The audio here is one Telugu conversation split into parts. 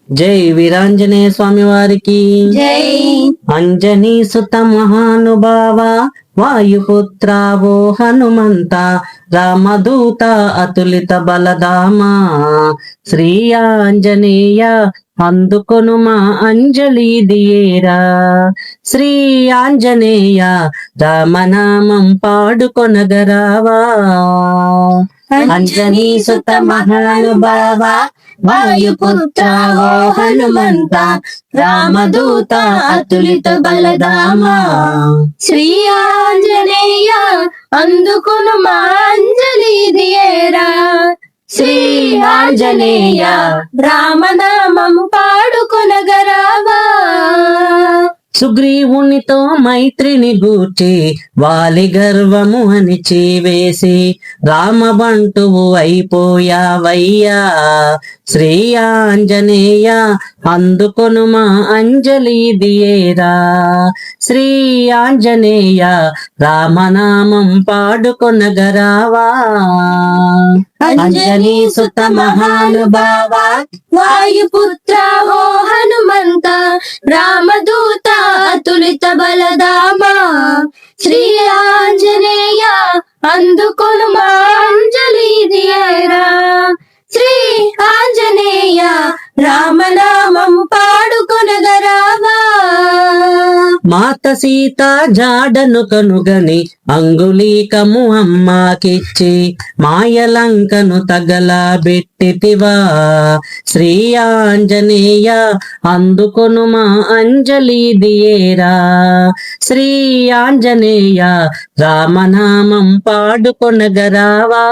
జై వీరాంజనేయ స్వామి వారికి జై. అంజనీ సుత మహానుభావ వాయుపుత్రావో హనుమంత రామదూత అతులిత బలధామా శ్రీ ఆంజనేయ అందుకొను మా అంజలి దియేరా. శ్రీ ఆంజనేయ రామనామం పాడుకొనగరావా. అంజనీ సుత మహానుభావ వాయుపుత్ర ఓ హనుమంత రామదూత అతులిత బలధామా శ్రీ ఆంజనేయ అందుకును మా అంజలి దియేరా. శ్రీ ఆంజనేయ రామనామం పాడుకొనగరావా. సుగ్రీవునితో మైత్రిని గూర్చి వాలి గర్వము అణిచి వేసి రామబంటువు అయిపోయావయ్యా. శ్రీ ఆంజనేయ అందుకొను మా అంజలి దియేరా. శ్రీ ఆంజనేయ రామనామం పాడుకొనగరావా. అంజనీ సుత మహానుభావ వాయుపుత్ర ఓ హనుమంత రామదూత అతులిత బలధామా శ్రీ ఆంజనేయ అందుకొను మా అంజలి దియేరా. శ్రీ ఆంజనేయ రామనామం పాడుకొనగరావా. మాత సీత జాడను కనుగని అంగుళీకము అమ్మాకిచ్చి మాయలంకను తగలబెట్టితివా. శ్రీ ఆంజనేయ అందుకొను మా అంజలి దియేరా. శ్రీ ఆంజనేయ రామనామం పాడుకొనగరావా.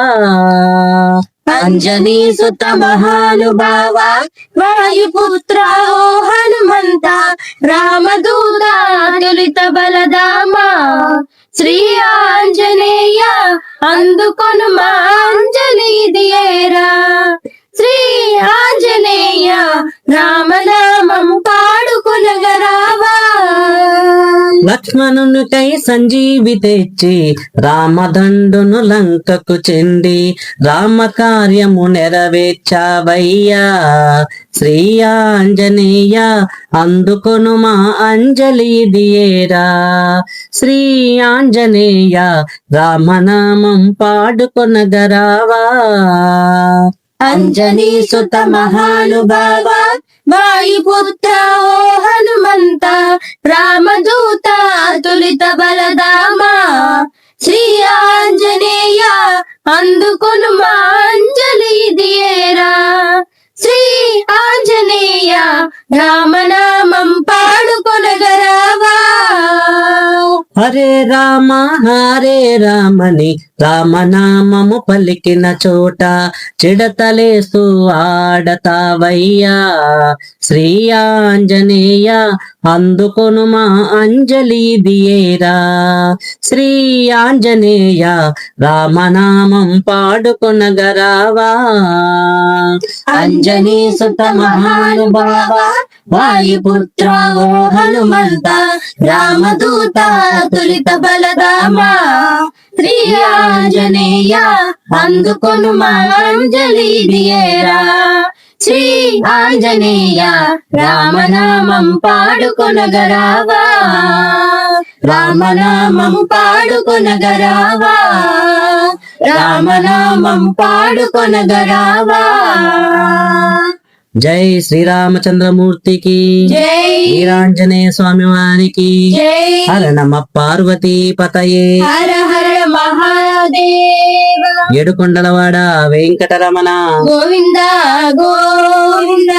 అంజనీ సుత మహానుభావ వాయుపుత్ర ఓ హనుమంత రామదూత అతులిత బలధామా శ్రీ ఆంజనేయ అందుకొను మా అంజలి దియేరా. శ్రీ ఆంజనేయ రామనామం పాడుకొనగరావా. లక్ష్మణునికై సంజీవి తెచ్చి రామదండును లంకకు చెంది రామకార్యము నెరవేర్చావయ్యా. శ్రీ ఆంజనేయ అందుకొను మా అంజలి దియేరా. శ్రీ ఆంజనేయ రామనామం పాడుకొనగరావా. అంజనీ సుత మహానుభావ వాయుపుత్ర ఓ హనుమంత రామదూత అతులిత బలధామా శ్రీ ఆంజనేయ అందుకొను మా అంజలి దియేరా. శ్రీ ఆంజనేయ రామనామం పాడుకొనగరావా. హరే రామ హరే రామని రామనామము పలికిన చోట చిడతలేస్తూ ఆడతావయ్యా. శ్రీ ఆంజనేయ అందుకొను మా అంజలి దియేరా. శ్రీ ఆంజనేయ రామనామం పాడుకొనగరావా. అంజనీ సుత మహానుభావ వాయుపుత్ర ఓ హనుమంత రామదూత అతులిత బలధామా శ్రీ ఆంజనేయ అందుకొను మా అంజలి దియేరా. శ్రీ ఆంజనేయ రామనామం పాడుకొనగరావా. రామనామం పాడుకొనగరావా. రామనామం పాడుకొనగరావా. జై శ్రీరామచంద్రమూర్తికి జై. వీరాంజనేయ స్వామి వారికి జై. హర నమ పార్వతీ పతయే. హర హర మహాదేవ. ఏడుకొండలవాడ వెంకటరమణ గోవింద గోవింద.